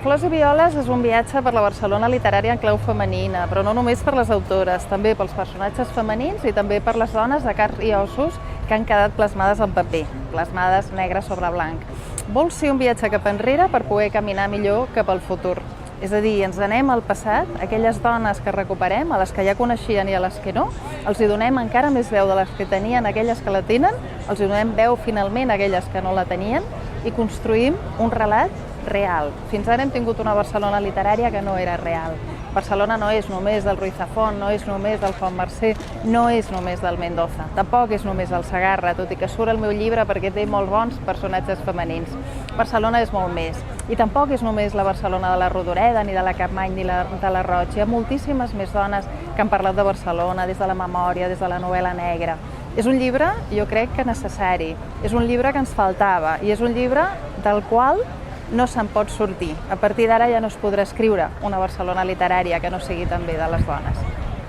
Flors i violes és un viatge per la Barcelona literària en clau femenina, però no només per les autores, també pels personatges femenins i també per les dones de carn i ossos que han quedat plasmades en paper, plasmades negre sobre blanc. Vol ser un viatge cap enrere per poder caminar millor cap al futur. És a dir, ens anem al passat, aquelles dones que recuperem, a les que ja coneixien i a les que no, els hi donem encara més veu de les que tenien aquelles que la tenen, els hi donem veu finalment a aquelles que no la tenien i construïm un relat real. Fins ara hem tingut una Barcelona literària que no era real. Barcelona no és només del Ruiz Zafón, no és només del Font Mercè, no és només del Mendoza, tampoc és només el Segarra, tot i que surt el meu llibre perquè té molt bons personatges femenins. Barcelona és molt més. I tampoc és només la Barcelona de la Rodoreda, ni de la Capmany, ni de la Roig. Hi ha moltíssimes més dones que han parlat de Barcelona, des de la memòria, des de la novel·la negra. És un llibre, jo crec que necessari. És un llibre que ens faltava i és un llibre del qual no se'n pot sortir. A partir d'ara ja no es podrà escriure una Barcelona literària que no sigui també de les dones.